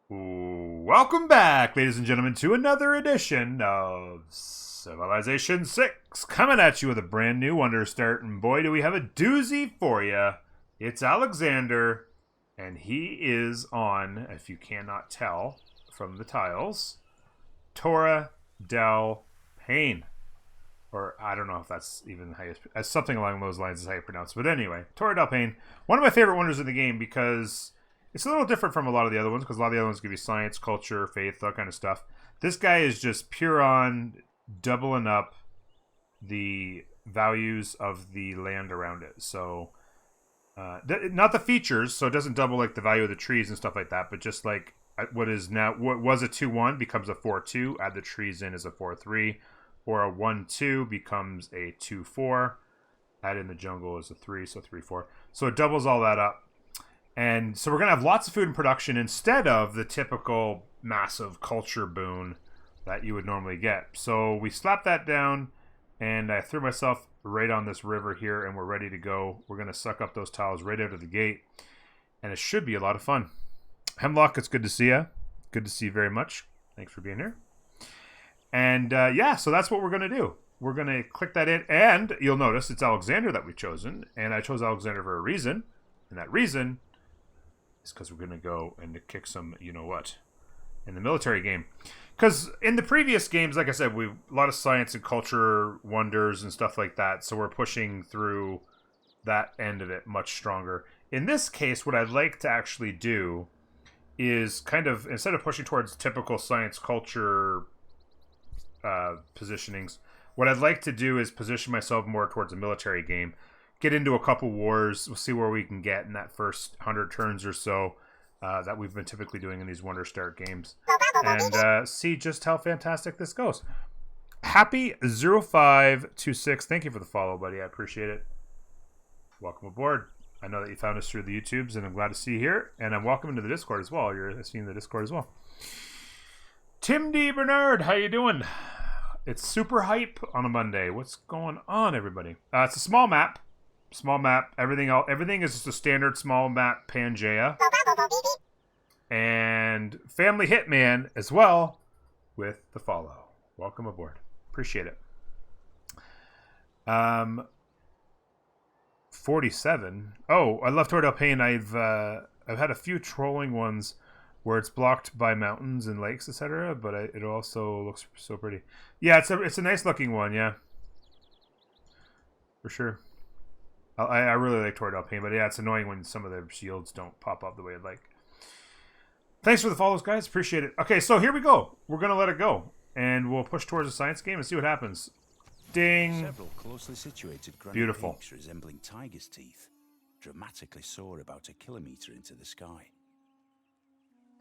Welcome back, ladies and gentlemen, to another edition of Civilization 6. Coming at you with a brand new Wonder Start, and boy, do we have a doozy for you. It's Alexander, and he is on, if you cannot tell from the tiles, Torres del Paine. Or I don't know if that's even how you... something along those lines is how you pronounce it. But anyway, Torres del Paine, one of my favorite wonders in the game because... it's a little different from a lot of the other ones because a lot of the other ones give you science, culture, faith, that kind of stuff. This guy is just pure on doubling up the values of the land around it. So, not the features, so it doesn't double like the value of the trees and stuff like that, but just like what was a 2-1 becomes a 4-2. Add the trees in as a 4-3, or a 1-2 becomes a 2-4. Add in the jungle as a 3, so 3-4. So it doubles all that up. And so we're going to have lots of food in production instead of the typical massive culture boon that you would normally get. So we slapped that down, and I threw myself right on this river here, and we're ready to go. We're going to suck up those tiles right out of the gate, and it should be a lot of fun. Hemlock, it's good to see you. Good to see you very much. Thanks for being here. And yeah, so that's what we're going to do. We're going to click that in, and you'll notice it's Alexander that we've chosen, and I chose Alexander for a reason, and that reason... it's because we're going to go and kick some you-know-what in the military game. Because in the previous games, like I said, a lot of science and culture wonders and stuff like that, so we're pushing through that end of it much stronger. In this case, what I'd like to actually do is kind of, instead of pushing towards typical science culture positionings, what I'd like to do is position myself more towards a military game. Get into a couple wars. We'll see where we can get in that first 100 turns or so that we've been typically doing in these Wonder Start games. And see just how fantastic this goes. Happy 0526. Thank you for the follow, buddy. I appreciate it. Welcome aboard. I know that you found us through the YouTubes, and I'm glad to see you here. And I'm welcome into the Discord as well. You're seeing the Discord as well. Tim D. Bernard, how you doing? It's super hype on a Monday. What's going on, everybody? It's a small map. Small map. Everything is just a standard small map Pangea. And Family Hitman as well with the follow. Welcome aboard. Appreciate it. 47. Oh, I love Torres del Paine. I've had a few trolling ones where it's blocked by mountains and lakes, etc. But it also looks so pretty. Yeah, it's a nice looking one. Yeah, for sure. I really like Torres del Paine, but yeah, it's annoying when some of the shields don't pop up the way I'd like. Thanks for the follows, guys. Appreciate it. Okay, so here we go. We're going to let it go, and we'll push towards a science game and see what happens. Ding. Several closely situated granite Beautiful. peaks resembling tiger's teeth dramatically soar about a kilometre into the sky.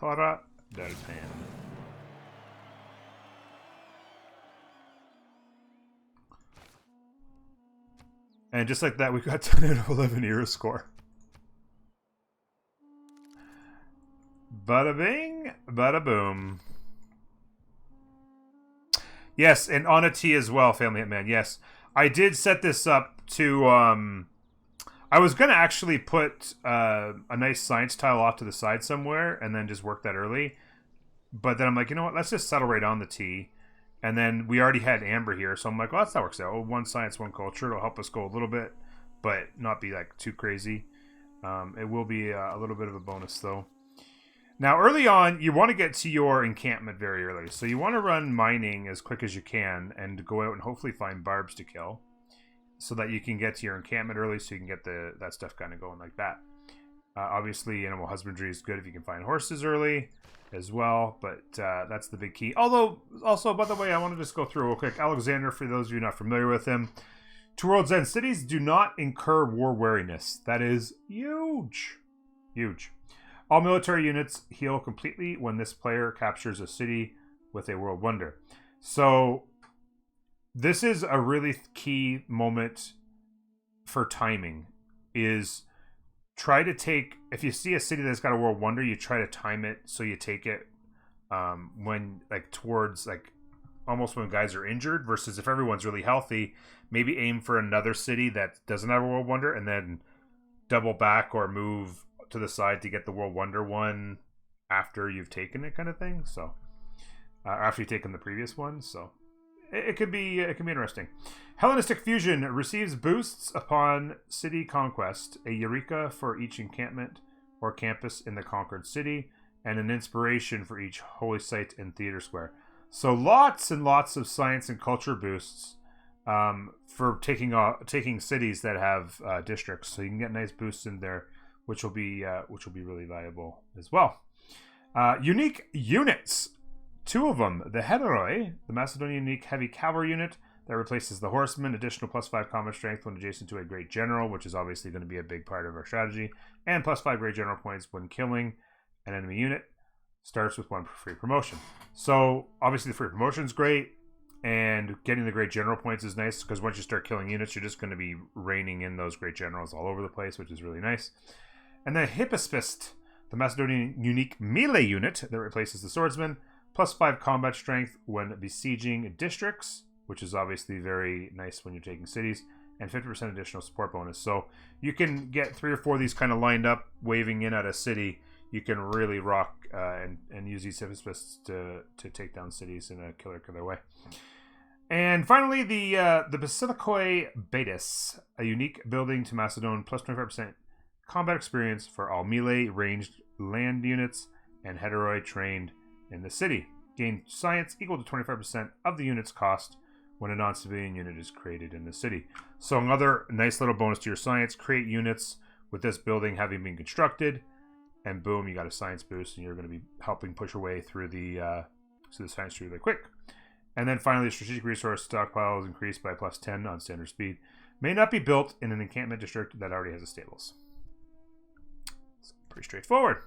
Torres del Paine. And just like that, we got 10 out of 11 hero score. Bada bing, bada boom. Yes, and on a T as well, Family Hitman. Yes, I did set this up to... I was going to actually put a nice science tile off to the side somewhere and then just work that early. But then I'm like, you know what? Let's just settle right on the T. And then we already had Amber here, so I'm like, well, that works out. Oh, one science, one culture. It'll help us go a little bit, but not be like too crazy. It will be a little bit of a bonus, though. Now, early on, you want to get to your encampment very early. So you want to run mining as quick as you can and go out and hopefully find barbs to kill so that you can get to your encampment early so you can get that stuff kind of going like that. Obviously, animal husbandry is good if you can find horses early as well, but that's the big key. Although, also, by the way, I want to just go through real quick. Alexander, for those of you not familiar with him, to World's End, cities do not incur war wariness. That is huge. Huge. All military units heal completely when this player captures a city with a world wonder. So, this is a really key moment for timing, is try to take, if you see a city that's got a world wonder, you try to time it so you take it when, like, towards, like, almost when guys are injured, versus if everyone's really healthy, maybe aim for another city that doesn't have a world wonder and then double back or move to the side to get the world wonder one after you've taken it, kind of thing. So after you've taken the previous one, so it could be interesting. Hellenistic fusion receives boosts upon city conquest, a eureka for each encampment or campus in the conquered city, and an inspiration for each holy site and theater square. So lots and lots of science and culture boosts for taking cities that have districts. So you can get nice boosts in there, which will be really valuable as well. Unique units. 2 of them. The Heteroi, the Macedonian unique heavy cavalry unit that replaces the horseman, additional +5 combat strength when adjacent to a great general, which is obviously going to be a big part of our strategy, and +5 great general points when killing an enemy unit. Starts with 1 free promotion. So obviously the free promotion is great, and getting the great general points is nice because once you start killing units, you're just going to be raining in those great generals all over the place, which is really nice. And then Hippospist, the Macedonian unique melee unit that replaces the swordsman, +5 combat strength when besieging districts, which is obviously very nice when you're taking cities, and 50% additional support bonus. So you can get 3 or 4 of these kind of lined up, waving in at a city. You can really rock and use these Hippospists to take down cities in a killer way. And finally, the Basilikoi Betis, a unique building to Macedon, +25% combat experience for all melee ranged land units and Heteroi trained in the city. Gain science equal to 25% of the unit's cost when a non-civilian unit is created in the city. So another nice little bonus to your science. Create units with this building having been constructed, and boom, you got a science boost, and you're going to be helping push your way through the science tree really quick. And then finally, the strategic resource stockpile is increased by +10 on standard speed. May not be built in an encampment district that already has a stables. It's pretty straightforward.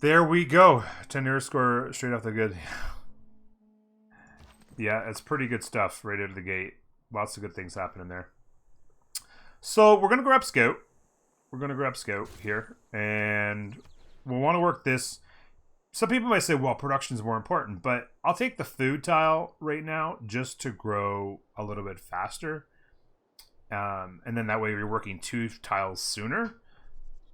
There we go. 10 nearest score straight off the good. Yeah, it's pretty good stuff right out of the gate. Lots of good things happening there. So we're going to grab Scout. We're going to grab Scout here. And we'll want to work this. Some people might say, well, production is more important. But I'll take the food tile right now just to grow a little bit faster. And then that way you're working 2 tiles sooner.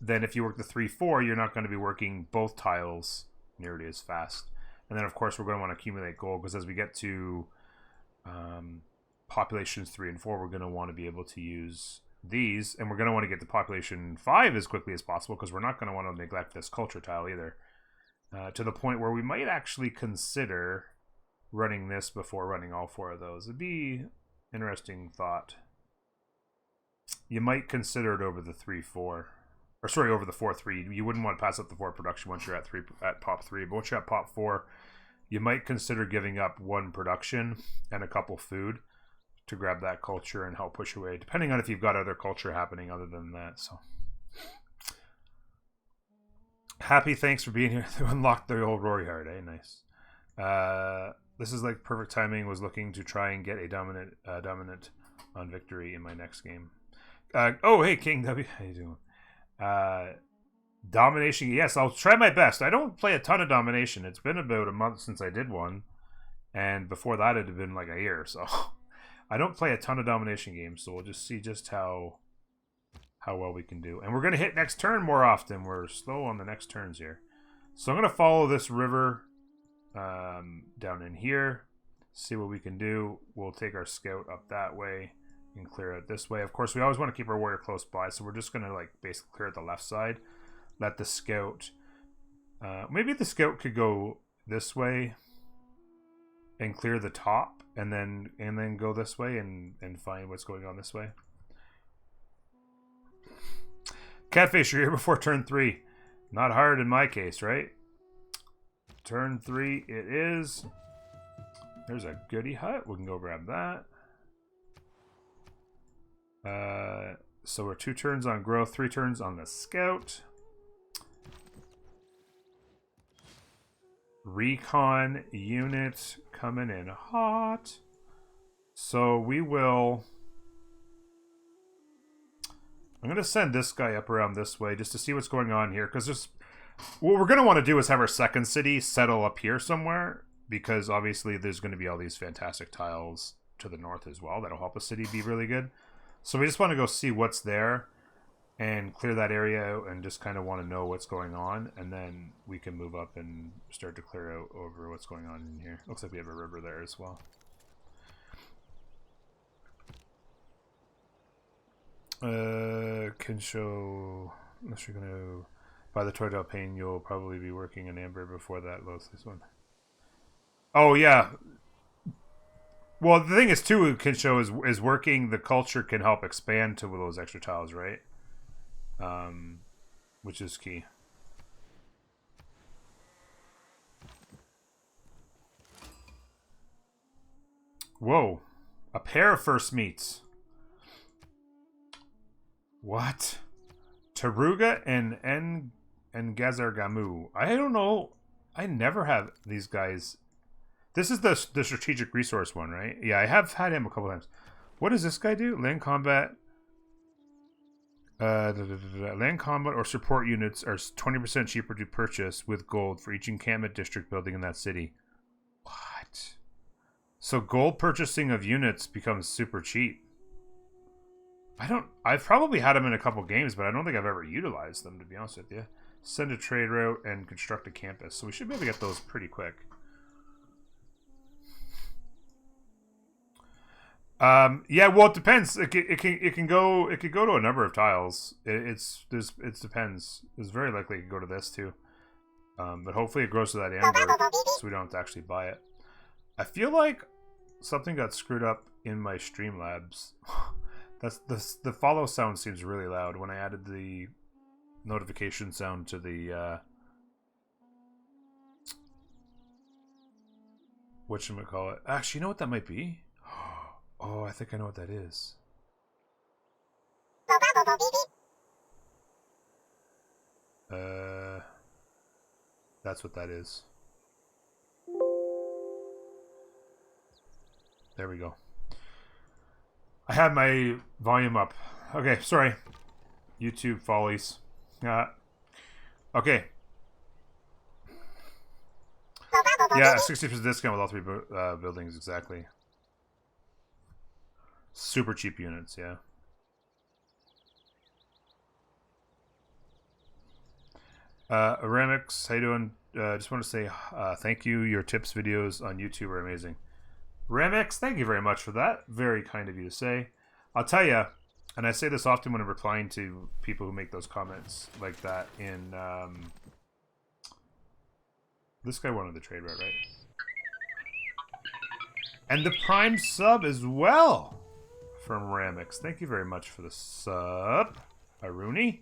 Then if you work the 3-4, you're not going to be working both tiles nearly as fast. And then, of course, we're going to want to accumulate gold because as we get to populations 3 and 4, we're going to want to be able to use these. And we're going to want to get to population 5 as quickly as possible because we're not going to want to neglect this culture tile either. To the point where we might actually consider running this before running all 4 of those. It'd be an interesting thought. You might consider it over the 3-4. Or sorry, over the 4-3. You wouldn't want to pass up the 4 production once you're at pop 3. But once you're at pop 4, you might consider giving up 1 production and a couple food to grab that culture and help push away, depending on if you've got other culture happening other than that. So happy, thanks for being here to unlock the old Rory Hard, eh? Nice. This is like perfect timing. Was looking to try and get a dominant on victory in my next game. Oh, hey, King W. How you doing? Domination, yes, I'll try my best. I don't play a ton of domination. It's been about a month since I did one, and before that it had been like a year, so I don't play a ton of domination games, so we'll just see just how well we can do. And we're going to hit next turn more often. We're slow on the next turns here. So I'm going to follow this river down in here, see what we can do. We'll take our scout up that way and clear it this way. Of course, we always want to keep our warrior close by, so we're just going to like basically clear it the left side. Let the scout... maybe the scout could go this way and clear the top, and then go this way and find what's going on this way. Catfish, you're here before turn 3. Not hard in my case, right? Turn 3 it is. There's a goodie hut. We can go grab that. So we're 2 turns on growth, 3 turns on the scout. Recon unit coming in hot. So we will... I'm going to send this guy up around this way just to see what's going on here. Because there's... what we're going to want to do is have our second city settle up here somewhere. Because obviously there's going to be all these fantastic tiles to the north as well. That'll help a city be really good. So we just want to go see what's there. and clear that area out and just kind of want to know what's going on, and then we can move up and start to clear out over what's going on in here. Looks like we have a river there as well. Can show, unless you're going to buy the Torres del Paine, you'll probably be working in Amber before that loads this one. Oh yeah. Well, the thing is too, can show is working the culture can help expand to those extra tiles, right? Which is key. Whoa, a pair of first meets. What? Taruga and Gazargamu. I don't know. I never have these guys. This is the strategic resource one, right? Yeah, I have had him a couple times. What does this guy do? Land combat. Land combat or support units are 20% cheaper to purchase with gold for each encampment district building in that city. What? So gold purchasing of units becomes super cheap. I've probably had them in a couple games, but I don't think I've ever utilized them, to be honest with you. Send a trade route and construct a campus. So we should be able to get those pretty quick. Yeah, well, it depends. It can go to a number of tiles. It depends. It's very likely it could go to this too. But hopefully it grows to that amber, so we don't have to actually buy it. I feel like something got screwed up in my Streamlabs. The follow sound seems really loud when I added the notification sound to the whatchamacallit. Actually, you know what that might be? Oh, I think I know what that is. That's what that is. There we go. I had my volume up. Okay, sorry. YouTube follies. Okay. Yeah, 60% discount with all three buildings, exactly. Super cheap units, yeah. Aramix, how you doing? Just want to say thank you. Your tips videos on YouTube are amazing. Ramix, thank you very much for that. Very kind of you to say. I'll tell you, and I say this often when I'm replying to people who make those comments like that in... this guy wanted the trade route, right? And the Prime sub as well from Ramix. Thank you very much for the sub, Aruni.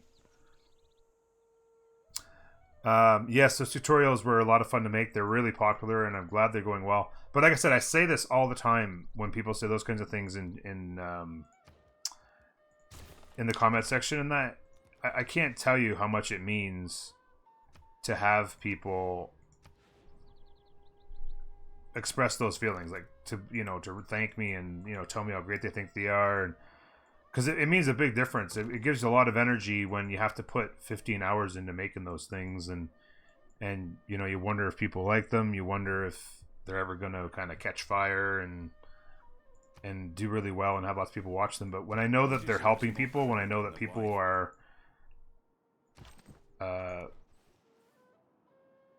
Yes, those tutorials were a lot of fun to make. They're really popular, and I'm glad they're going well. But like I said, I say this all the time when people say those kinds of things in the comment section, and that I can't tell you how much it means to have people express those feelings, like to thank me and tell me how great they think they are, and because it means a big difference. It gives you a lot of energy when you have to put 15 hours into making those things, and you wonder if people like them. You wonder if they're ever going to kind of catch fire and do really well and have lots of people watch them. But when I know that they're helping people, when I know that people are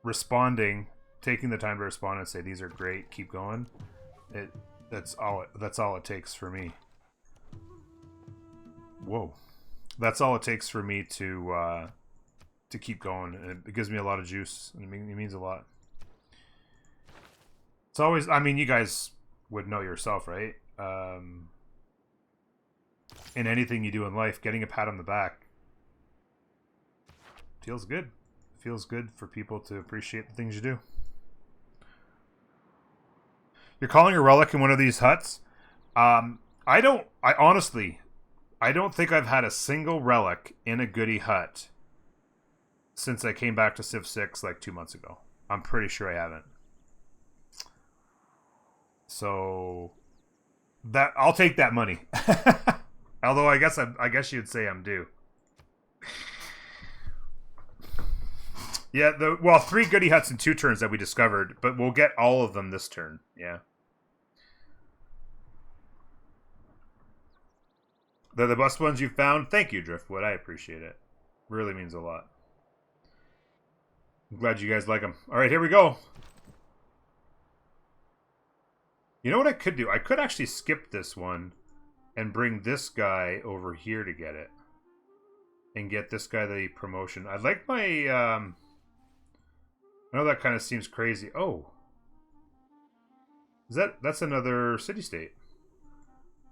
responding, taking the time to respond and say these are great, keep going, that's all it takes for me. Whoa, that's all it takes for me to keep going, and it gives me a lot of juice, and it means a lot. It's always, I mean, you guys would know yourself, right? In anything you do in life, getting a pat on the back feels good. It feels good for people to appreciate the things you do. You're calling a relic in one of these huts? I honestly don't think I've had a single relic in a goodie hut since I came back to Civ 6 like 2 months ago. I'm pretty sure I haven't. So that I'll take that money. Although I guess you'd say I'm due. Yeah, 3 goodie huts in 2 turns that we discovered, but we'll get all of them this turn. Yeah. They're the best ones you found. Thank you, Driftwood. I appreciate it. Really means a lot. I'm glad you guys like them. All right, here we go. You know what I could do? I could actually skip this one and bring this guy over here to get it. And get this guy the promotion. I'd like my... I know that kind of seems crazy. Oh. That's another city-state.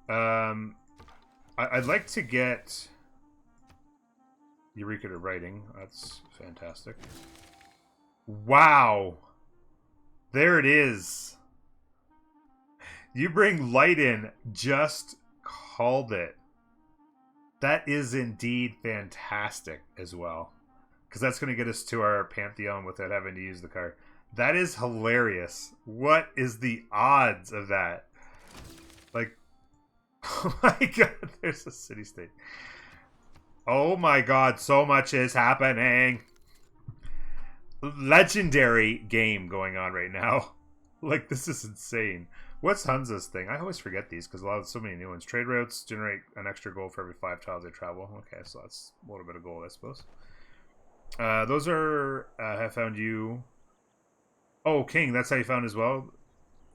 I'd like to get Eureka to writing. That's fantastic. Wow. There it is. You bring light in. Just called it. That is indeed fantastic as well. Because that's going to get us to our Pantheon without having to use the card. That is hilarious. What is the odds of that? Like, oh my god, there's a city-state. Oh my god, so much is happening. Legendary game going on right now. Like, this is insane. What's Hunza's thing? I always forget these because so many new ones. Trade routes generate an extra gold for every 5 tiles they travel. Okay, so that's a little bit of gold, I suppose. Those are have found you. Oh, King, that's how you found as well.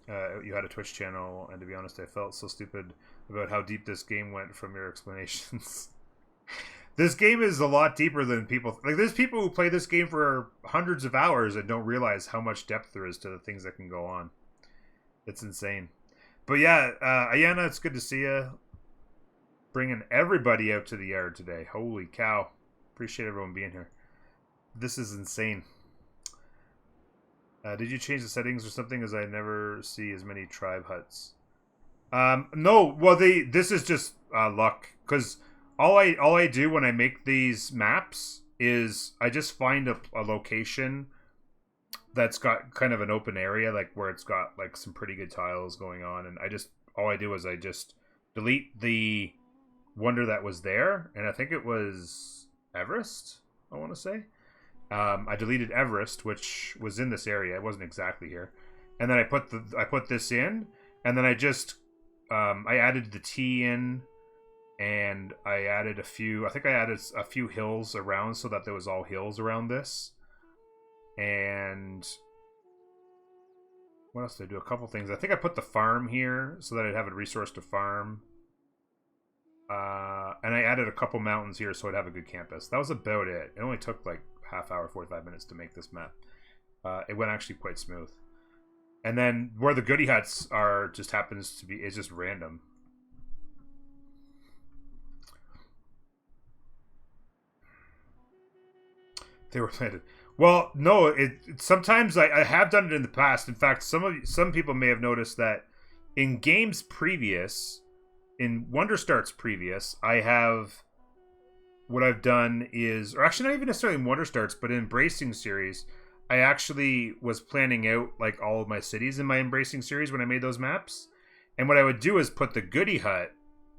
You had a Twitch channel, and to be honest, I felt so stupid about how deep this game went from your explanations. This game is a lot deeper than people... Like, there's people who play this game for hundreds of hours and don't realize how much depth there is to the things that can go on. It's insane. But yeah, Ayana, it's good to see you. Bringing everybody out to the yard today. Holy cow. Appreciate everyone being here. This is insane. Did you change the settings or something, as I never see as many tribe huts? No, well, this is just luck. Because all I do when I make these maps is I just find a location that's got kind of an open area, like where it's got like some pretty good tiles going on, and all I do is I just delete the wonder that was there, and I think it was Everest, I want to say. I deleted Everest, which was in this area. It wasn't exactly here, and then I put this in, and then I just I added the T in, and I added a few. I think I added a few hills around so that there was all hills around this. And what else did I do? A couple things. I think I put the farm here so that I'd have a resource to farm. And I added a couple mountains here so I'd have a good campus. That was about it. It only took like half hour, 45 minutes to make this map. It went actually quite smooth. And then where the goodie huts are just happens to be, it's just random. They were planted. Well, no, sometimes I have done it in the past. In fact, some people may have noticed that in games previous, in Wonder Starts previous, what I've done is, or actually not even necessarily in Wonder Starts, but in Embracing series, I actually was planning out like all of my cities in my Embracing series when I made those maps. And what I would do is put the goodie hut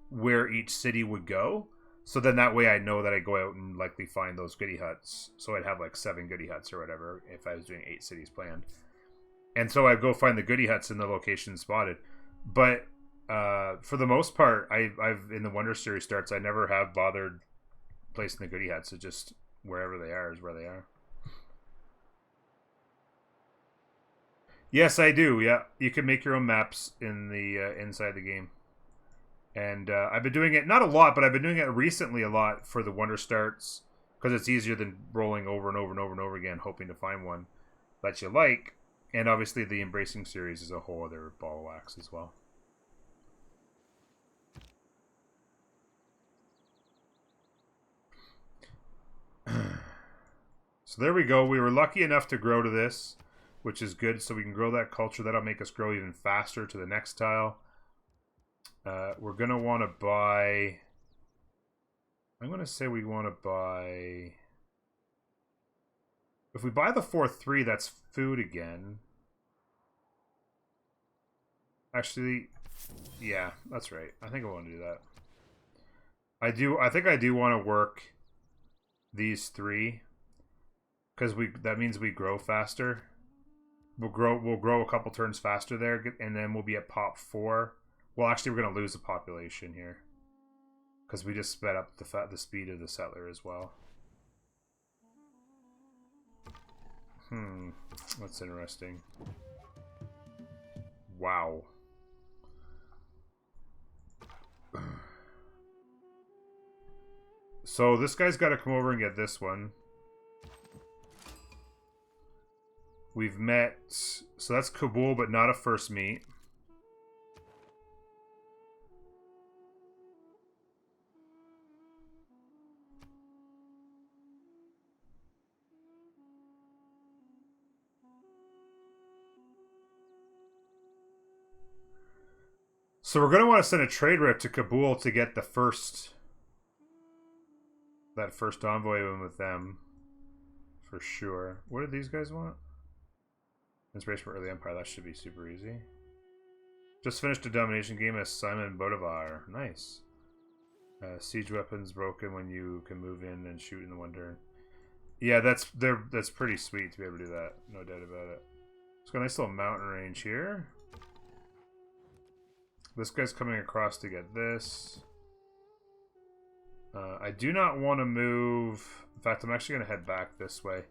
where each city would go. So then that way I know that I go out and likely find those goodie huts. So I'd have like 7 goodie huts or whatever if I was doing 8 cities planned. And so I'd go find the goodie huts in the location spotted. But for the most part, I've in the Wonder Series starts, I never have bothered placing the goodie huts. It's just wherever they are is where they are. Yes, I do. Yeah, you can make your own maps in the inside the game. And I've been doing it, not a lot, but I've been doing it recently a lot for the Wonder Starts, because it's easier than rolling over and over and over and over again, hoping to find one that you like. And obviously the Embracing series is a whole other ball of wax as well. So there we go. We were lucky enough to grow to this, which is good. So we can grow that culture. That'll make us grow even faster to the next tile. We're going to want to buy... I'm going to say we want to buy... If we buy the 4-3, that's food again. Actually, yeah, that's right. I think I want to do that. I think I do want to work these 3. Because that means we grow faster. We'll grow a couple turns faster there, and then we'll be at pop 4. Well, actually, we're going to lose a population here. Because we just sped up the speed of the settler as well. That's interesting. Wow. So this guy's got to come over and get this one. We've met... So that's Kabul, but not a first meet. So we're going to want to send a trade rep to Kabul to get the first... That first envoy in with them. For sure. What do these guys want? Inspiration for Early Empire. That should be super easy. Just finished a domination game as Simon Bolivar. Nice. Siege weapons broken when you can move in and shoot in the one turn. Yeah, that's pretty sweet to be able to do that. No doubt about it. It's got a nice little mountain range here. This guy's coming across to get this. I do not want to move... In fact, I'm actually going to head back this way.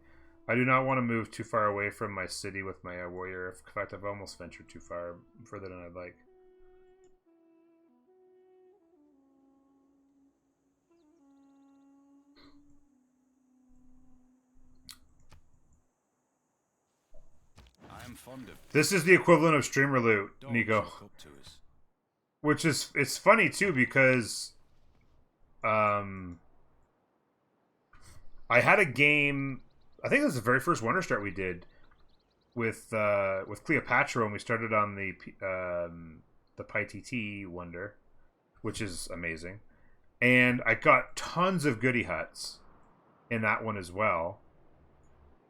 I do not want to move too far away from my city with my warrior. In fact, I've almost ventured too far, further than I'd like. I am fond of this is the equivalent of streamer loot, Nico. Which is, it's funny too, because I had a game, I think it was the very first Wonder Start we did with Cleopatra when we started on the PyTT Wonder, which is amazing. And I got tons of goodie huts in that one as well.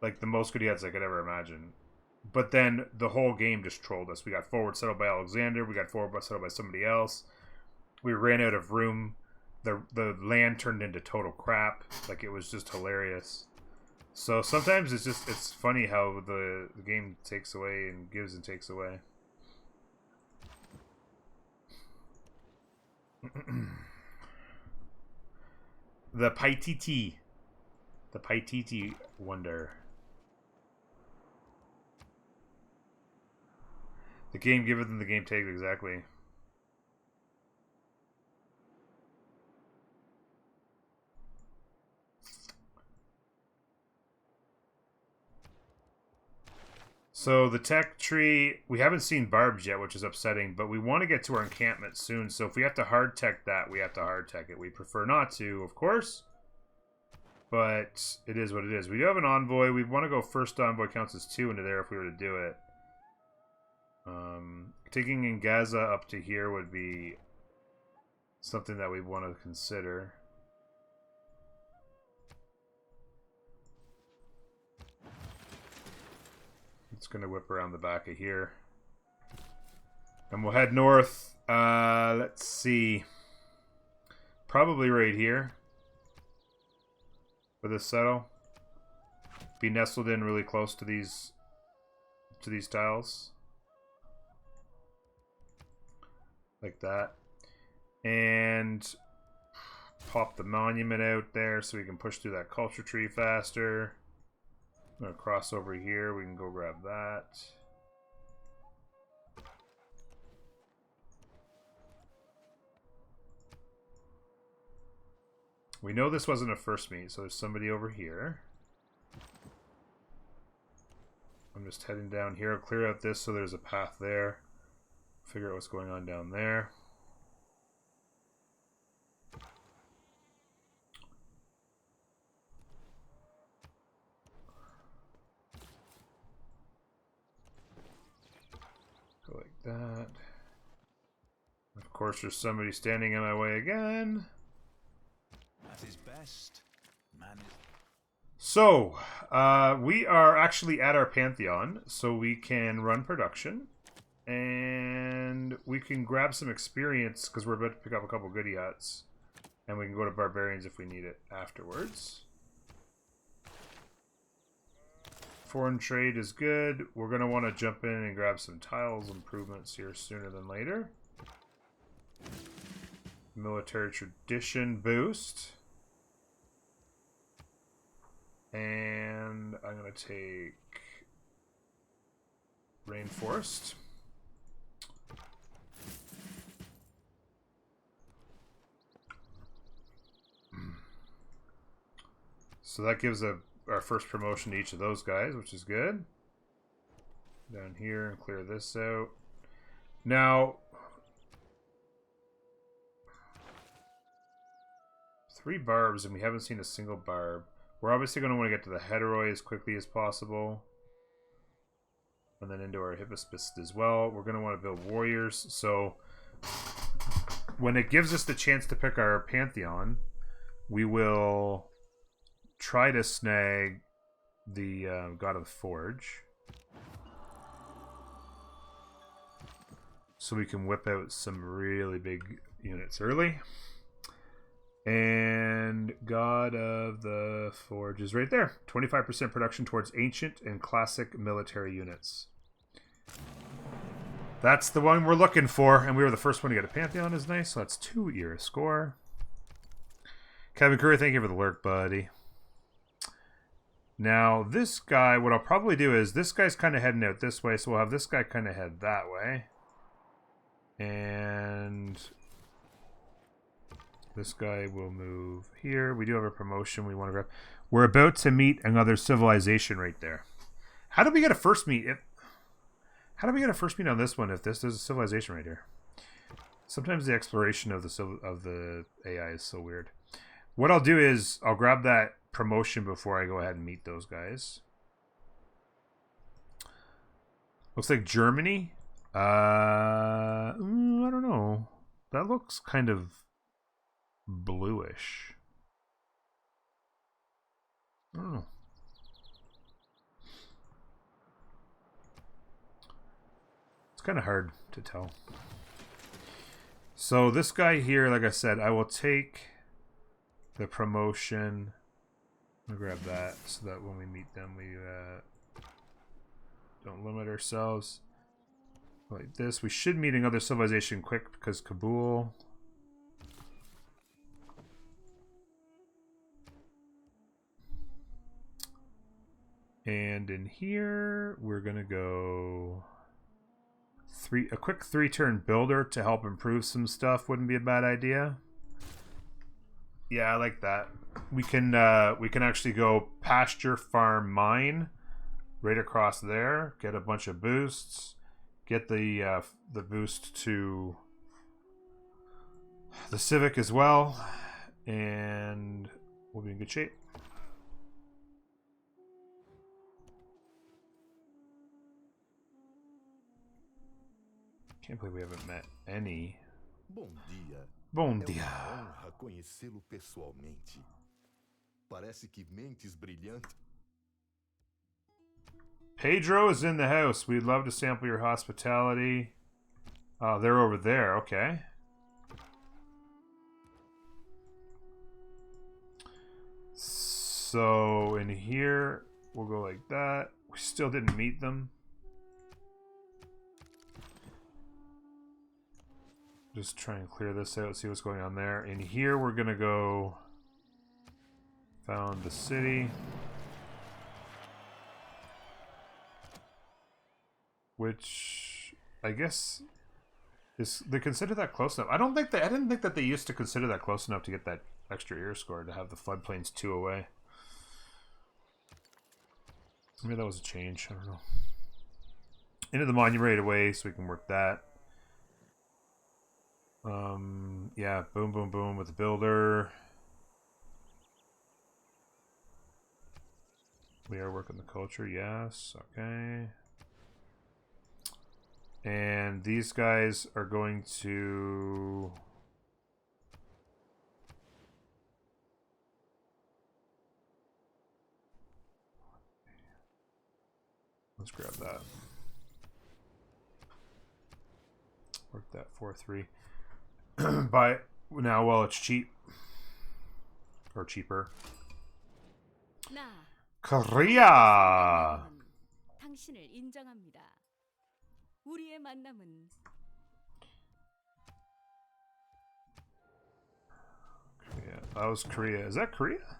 Like the most goodie huts I could ever imagine. But then the whole game just trolled us. We got forward settled by Alexander. We got forward settled by somebody else. We ran out of room. The land turned into total crap. Like, it was just hilarious. So sometimes it's funny how the game takes away and gives and takes away. The PyTT. The PyTT Wonder. The game giveth and the game takes, exactly. So the tech tree, we haven't seen barbs yet, which is upsetting, but we want to get to our encampment soon, so if we have to hard tech that, we have to hard tech it. We prefer not to, of course, but it is what it is. We do have an envoy. We want to go first envoy counts as 2 into there if we were to do it. Taking in Gaza up to here would be something that we want to consider. It's going to whip around the back of here. And we'll head north. Let's see. Probably right here. For this settle. Be nestled in really close to these tiles. Like that. And pop the monument out there so we can push through that culture tree faster. I'm going to cross over here. We can go grab that. We know this wasn't a first meet, so there's somebody over here. I'm just heading down here. I'll clear out this so there's a path there. Figure out what's going on down there. Go like that. Of course, there's somebody standing in my way again. At his best, man is... So, we are actually at our Pantheon, so we can run production. And we can grab some experience, because we're about to pick up a couple goodie huts. And we can go to Barbarians if we need it afterwards. Foreign trade is good. We're going to want to jump in and grab some tiles improvements here sooner than later. military tradition boost. And I'm going to take Rainforest. So that gives our first promotion to each of those guys, which is good. Down here and clear this out. Now, 3 barbs and we haven't seen a single barb. We're obviously going to want to get to the Heteroi as quickly as possible. And then into our Hippospist as well. We're going to want to build warriors. So when it gives us the chance to pick our Pantheon, we will try to snag the God of the Forge. So we can whip out some really big units early. And God of the Forge is right there. 25% production towards ancient and classic military units. That's the one we're looking for. And we were the first one to get a Pantheon is nice. So that's 2 era score. Kevin Curry, thank you for the lurk, buddy. Now, this guy, what I'll probably do is this guy's kind of heading out this way. So we'll have this guy kind of head that way. And this guy will move here. We do have a promotion we want to grab. We're about to meet another civilization right there. How did we get a first meet? How did we get a first meet on this one if this is a civilization right here? Sometimes the exploration of the AI is so weird. What I'll do is I'll grab that promotion before I go ahead and meet those guys. Looks like Germany. I don't know. That looks kind of bluish. I don't know. It's kind of hard to tell. So this guy here, like I said, I will take the promotion. I'll grab that so that when we meet them, we don't limit ourselves. Like this. We should meet another civilization quick because Kabul. And in here, we're going to go a quick 3-turn builder to help improve some stuff wouldn't be a bad idea. Yeah, I like that. We can actually go pasture, farm, mine right across there, get a bunch of boosts. Get the boost to the Civic as well, and we'll be in good shape. Can't believe we haven't met any. Bom dia. Bom É dia. uma honra conhecê-lo pessoalmente. Parece que mentes brilhantes. Pedro is in the house. We'd love to sample your hospitality. Oh, they're over there. Okay. So in here, we'll go like that. We still didn't meet them. Just try and clear this out, see what's going on there. In here, we're going to go found the city. Which I guess is they consider that close enough. I didn't think that they used to consider that close enough to get that extra ear score to have the floodplains 2 away. Maybe that was a change. I don't know. Into the monument right away so we can work that. Yeah, boom, boom, boom with the builder. We are working the culture, yes. Okay. And these guys are going to... Let's grab that. Work that 4-3. Buy it now while it's cheap. Or cheaper. Korea! 당신을 인정합니다. 우리의 만남은 That was Korea. Is that Korea?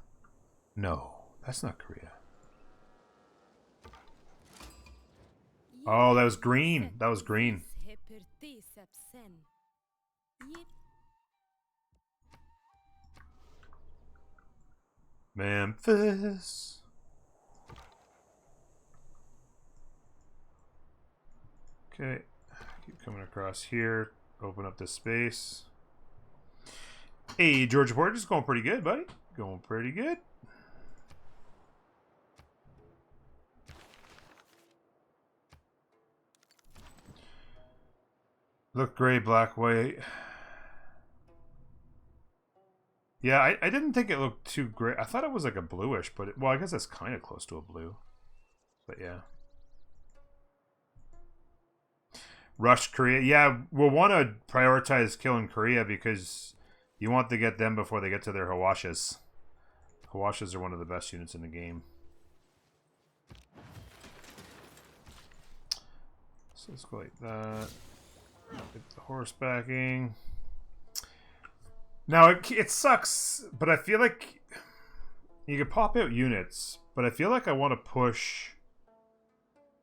No, that's not Korea. Oh, that was green. That was green. Memphis. Okay, keep coming across here. Open up this space. Hey, Georgia Portage is going pretty good, buddy. Going pretty good. Look gray, black, white. Yeah, I didn't think it looked too gray. I thought it was like a bluish, but well, I guess that's kind of close to a blue. But yeah. Rush Korea. Yeah, we'll want to prioritize killing Korea because you want to get them before they get to their Hawashas. Hawashas are one of the best units in the game. So let's go like that. Get the horse backing. Now, it sucks, but I feel like you could pop out units, but I feel like I want to push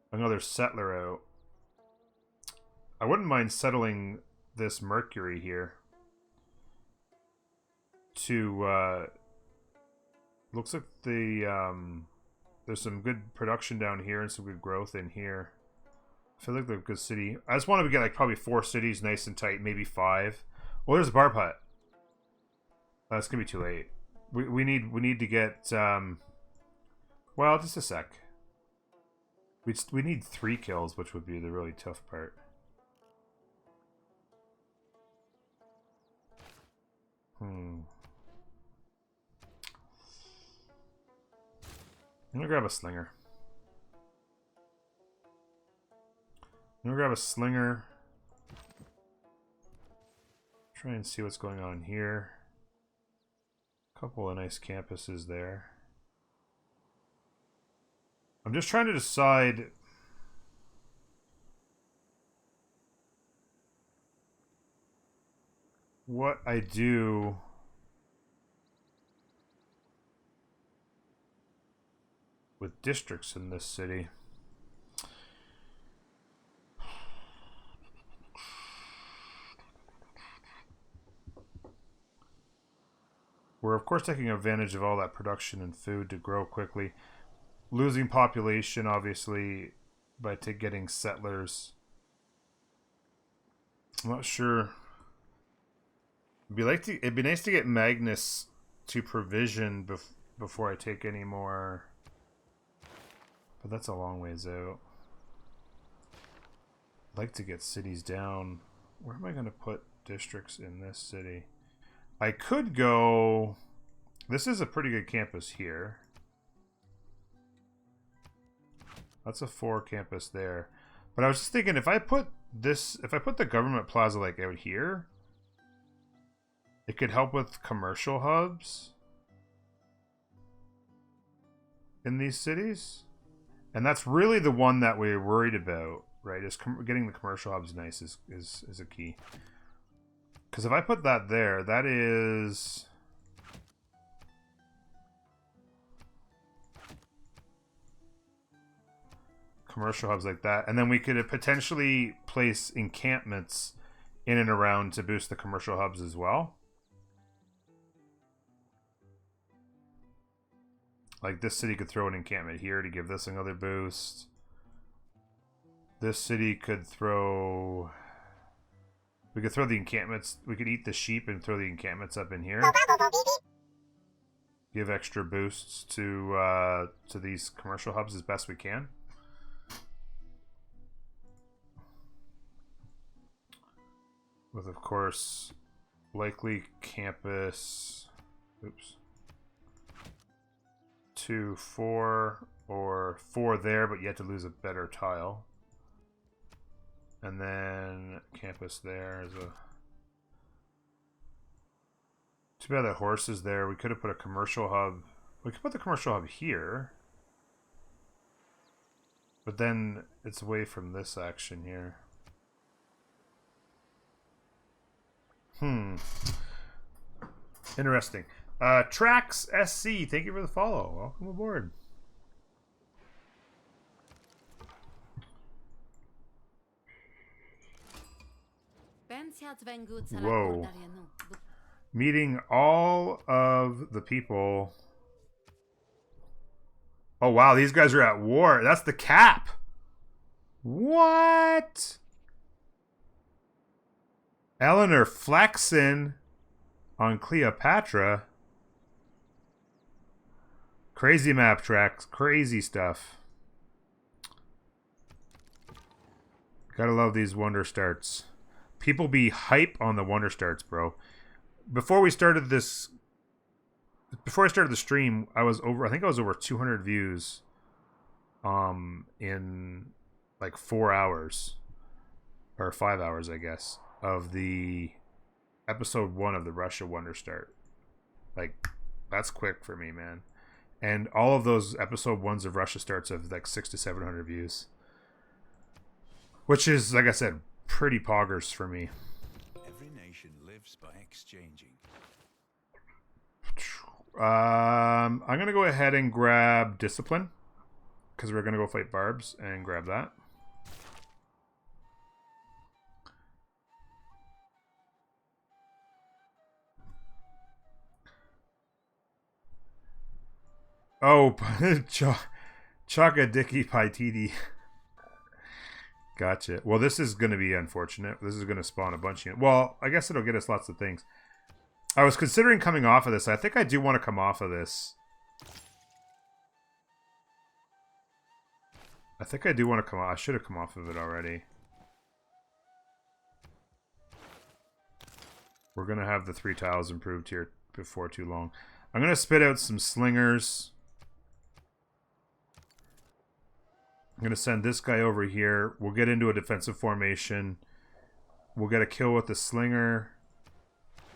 another settler out. I wouldn't mind settling this Mercury here to, looks like there's some good production down here and some good growth in here. I feel like they're a good city. I just want to get like probably 4 cities nice and tight, maybe 5. Oh, there's a barb hut. That's gonna be too late. We need to get well, just a sec. We need 3 kills, which would be the really tough part. I'm gonna grab a slinger. Try and see what's going on here. Couple of nice campuses there. I'm just trying to decide what I do with districts in this city. We're of course taking advantage of all that production and food to grow quickly. Losing population, obviously, by getting settlers. I'm not sure. It'd be nice to get Magnus to provision before I take any more. But that's a long ways out. I'd like to get cities down. Where am I going to put districts in this city? I could go... This is a pretty good campus here. That's a 4 campus there. But I was just thinking, if I put the government plaza like out here, it could help with commercial hubs in these cities. And that's really the one that we're worried about, right? Is getting the commercial hubs nice is a key. Because if I put that there, that is... commercial hubs like that. And then we could potentially place encampments in and around to boost the commercial hubs as well. Like this city could throw an encampment here to give this another boost. This city could throw... We could throw the encampments. We could eat the sheep and throw the encampments up in here. Give extra boosts to these commercial hubs as best we can. With, of course, likely campus... Oops. 2, 4, or 4 there, but you have to lose a better tile. And then campus there is a... Too bad that horse is there. We could have put a commercial hub. We could put the commercial hub here. But then it's away from this action here. Interesting. Trax SC, thank you for the follow. Welcome aboard. Whoa. Meeting all of the people. Oh, wow. These guys are at war. That's the cap. What? Eleanor flexing on Cleopatra. Crazy map tracks. Crazy stuff. Gotta love these wonder starts. People be hype on the wonder starts, bro. Before I started the stream, I think I was over 200 views in like 4 hours or 5 hours, I guess, of the episode 1 of the Russia Wonder Start. Like, that's quick for me, man. And all of those episode 1s of Russia Starts have like 600 to 700 views, which is, like I said, pretty poggers for me. Every nation lives by exchanging. I'm gonna go ahead and grab Discipline, because we're gonna go fight Barbs, and grab that. Oh, Chaka Dicky Paititi. Gotcha. Well, this is going to be unfortunate. This is going to spawn a bunch of... Well, I guess it'll get us lots of things. I was considering coming off of this. I think I do want to come off of this. I think I do want to come off. I should have come off of it already. We're going to have the 3 tiles improved here before too long. I'm going to spit out some slingers. I'm going to send this guy over here. We'll get into a defensive formation. We'll get a kill with the slinger.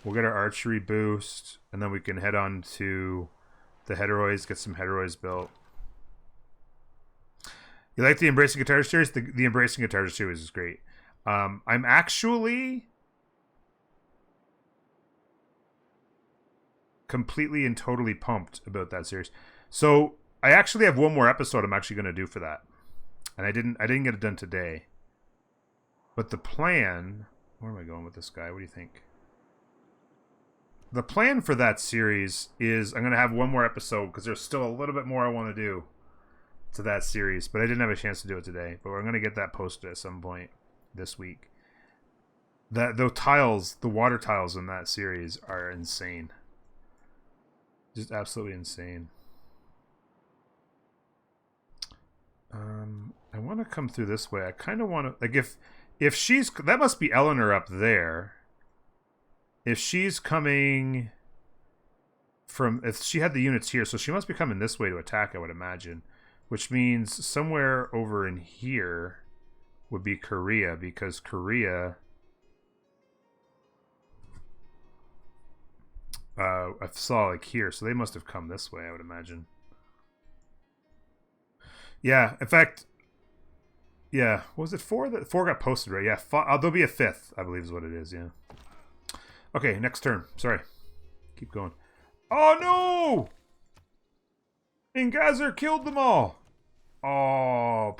We'll get our archery boost. And then we can head on to the heteroids, get some heteroids built. You like the Embracing Guitar series? The Embracing Guitar series is great. I'm actually completely and totally pumped about that series. So I actually have one more episode I'm actually going to do for that. And I didn't get it done today. But the plan... Where am I going with this guy? What do you think? The plan for that series is I'm going to have one more episode because there's still a little bit more I want to do to that series. But I didn't have a chance to do it today. But we're going to get that posted at some point this week. The tiles, the water tiles in that series are insane. Just absolutely insane. I want to come through this way. I kind of want to, like, if she's, that must be Eleanor up there. If she's coming from, if she had the units here, so she must be coming this way to attack, I would imagine. Which means somewhere over in here would be Korea, because Korea, I saw like here, so they must have come this way, I would imagine. Yeah, in fact, yeah, what was it 4? That 4 got posted, right? Yeah, there'll be a 5th, I believe is what it is, yeah. Okay, next turn. Sorry. Keep going. Oh, no! Ingazar killed them all! Oh.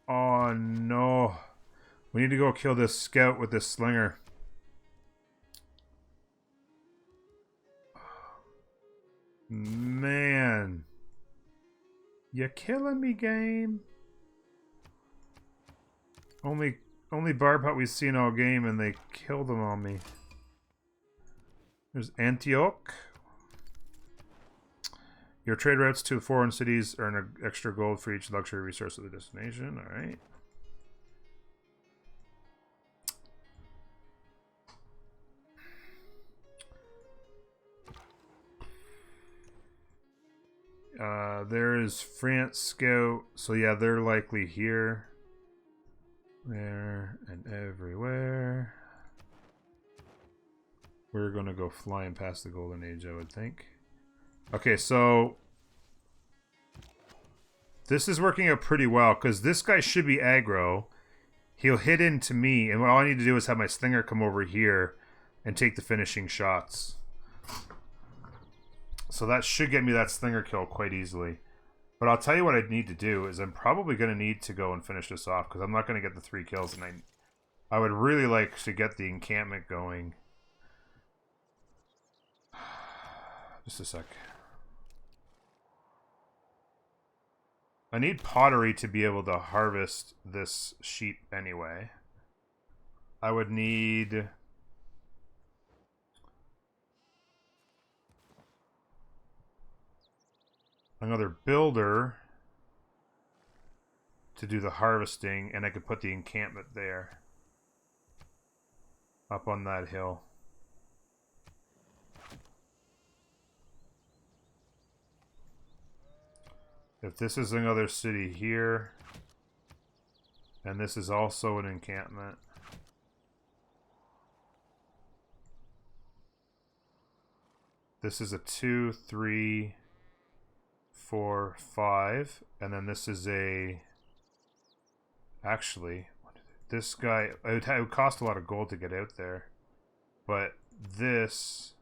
Oh, no. We need to go kill this scout with this slinger. Man. You're killing me, game. Only barb hut we've seen all game, and they killed them on me. There's Antioch. Your trade routes to foreign cities earn an extra gold for each luxury resource of the destination. All right. There is France Scout. So yeah, they're likely here. There and everywhere. We're gonna go flying past the Golden Age, I would think. Okay, so this is working out pretty well because this guy should be aggro. He'll hit into me, and all I need to do is have my slinger come over here, and take the finishing shots. So that should get me that slinger kill quite easily. But I'll tell you what I need to do is I'm probably going to need to go and finish this off because I'm not going to get the 3 kills, and I would really like to get the encampment going. Just a sec. I need pottery to be able to harvest this sheep anyway. I would need... another builder to do the harvesting, and I could put the encampment there. Up on that hill. If this is another city here, and this is also an encampment. This is a 2, 3, 4, 5, and then this is a... Actually, this guy... It would cost a lot of gold to get out there, but this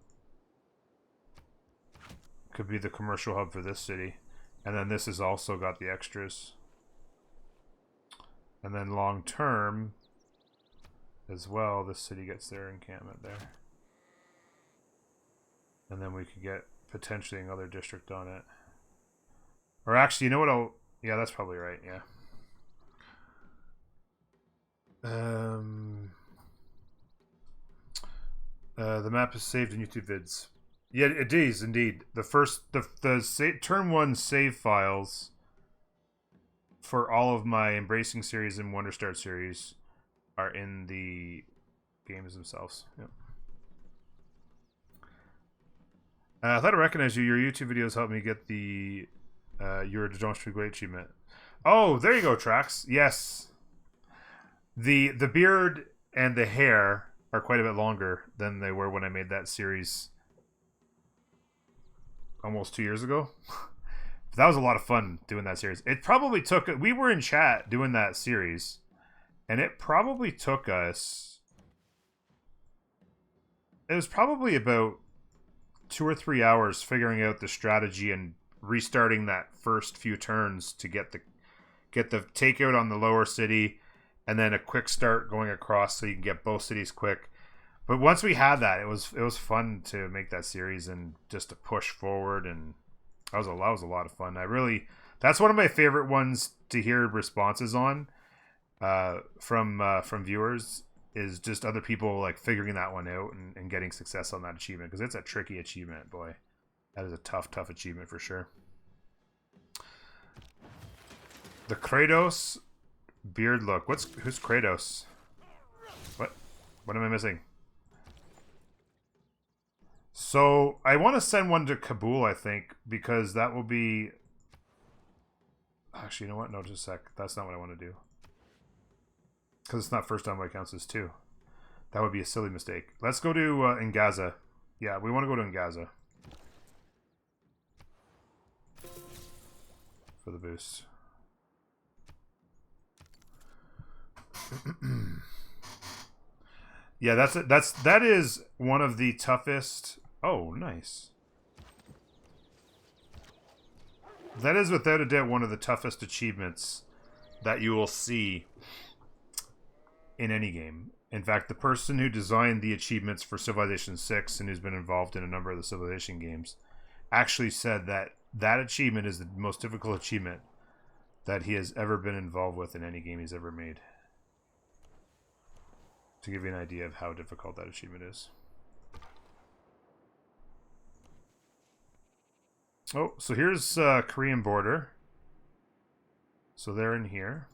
could be the commercial hub for this city. And then this has also got the extras. And then long term as well, this city gets their encampment there. And then we could get potentially another district on it. Or actually, you know what? Yeah, that's probably right, yeah. The map is saved in YouTube vids. Yeah, it is indeed. The turn 1 save files for all of my Embracing series and Wonder Start series are in the games themselves. Yep. I thought I recognized you. Your YouTube videos helped me get the your Don't Street Great achievement. Oh, there you go, Trax. Yes. The beard and the hair are quite a bit longer than they were when I made that series almost 2 years ago. That was a lot of fun doing that series. It probably took... We were in chat doing that series, and it probably took us... It was probably about 2 or 3 hours figuring out the strategy and restarting that first few turns to get the takeout on the lower city, and then a quick start going across so you can get both cities quick. But once we had that, it was fun to make that series and just to push forward, and that was a lot of fun. That's one of my favorite ones to hear responses on from viewers, is just other people like figuring that one out and getting success on that achievement, because it's a tricky achievement, boy. That is a tough achievement for sure. The Kratos beard look. Who's Kratos? What am I missing? So, I want to send one to Kabul, I think, because that will be... Actually, you know what? No, just a sec. That's not what I want to do. Because it's not first time by counts as 2. That would be a silly mistake. Let's go to Ngaza. Yeah, we want to go to Ngaza. For the boost. Yeah, that is one of the toughest... Oh, nice. That is without a doubt one of the toughest achievements that you will see in any game. In fact, the person who designed the achievements for Civilization 6 and who's been involved in a number of the Civilization games actually said that that achievement is the most difficult achievement that he has ever been involved with in any game he's ever made. To give you an idea of how difficult that achievement is. Oh, so here's Korean border. So they're in here.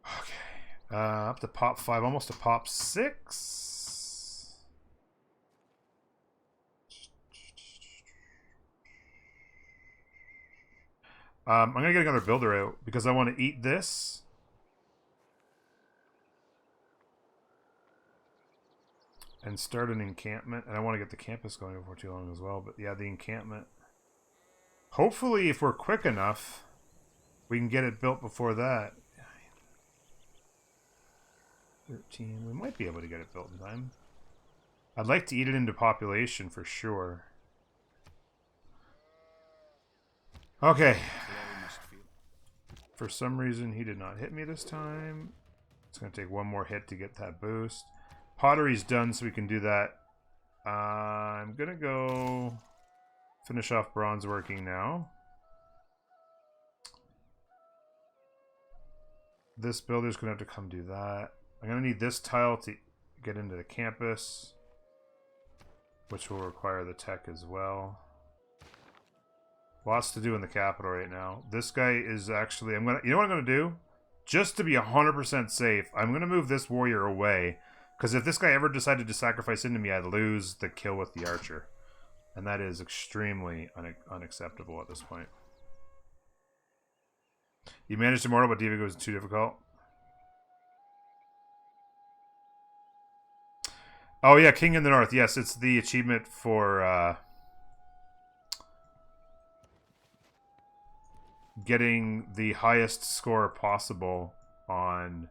Okay. Up to pop 5, almost to pop 6. I'm going to get another builder out because I want to eat this. And start an encampment. And I want to get the campus going before too long as well. But yeah, the encampment. Hopefully, if we're quick enough, we can get it built before that. 13. We might be able to get it built in time. I'd like to eat it into population for sure. Okay. For some reason, he did not hit me this time. It's going to take one more hit to get that boost. Pottery's done, so we can do that. I'm going to go finish off bronze working now. This builder's going to have to come do that. I'm going to need this tile to get into the campus, which will require the tech as well. Lots to do in the capital right now. This guy is actually... you know what I'm going to do? Just to be 100% safe, I'm going to move this warrior away. Because if this guy ever decided to sacrifice into me, I'd lose the kill with the archer. And that is extremely unacceptable at this point. You managed Immortal, but Diva was too difficult. Oh yeah, King in the North. Yes, it's the achievement for getting the highest score possible on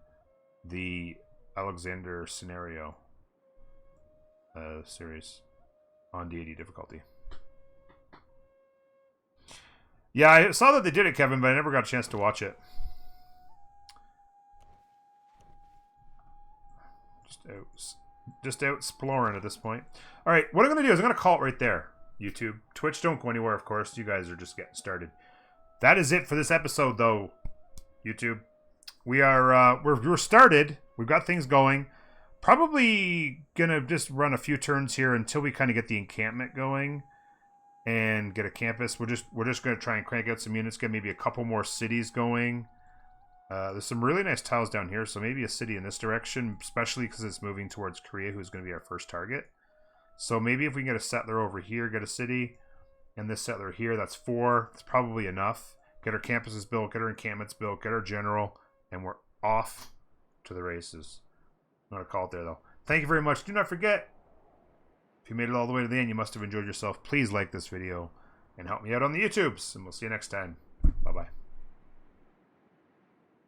the Alexander scenario series on Deity difficulty. Yeah, I saw that they did it, Kevin, but I never got a chance to watch it. Just out exploring at this point. All right, what I'm going to do is I'm going to call it right there, YouTube. Twitch, don't go anywhere, of course. You guys are just getting started. That is it for this episode, though, YouTube. We're started. We've got things going. Probably going to just run a few turns here until we kind of get the encampment going and get a campus. We're just going to try and crank out some units, get maybe a couple more cities going. There's some really nice tiles down here, so maybe a city in this direction, especially because it's moving towards Korea, who's going to be our first target. So maybe if we can get a settler over here, get a city, and this settler here, that's 4. It's probably enough. Get our campuses built, get our encampments built, get our general, and we're off to the races. I'm going to call it there, though. Thank you very much. Do not forget, if you made it all the way to the end, you must have enjoyed yourself. Please like this video and help me out on the YouTubes, and we'll see you next time.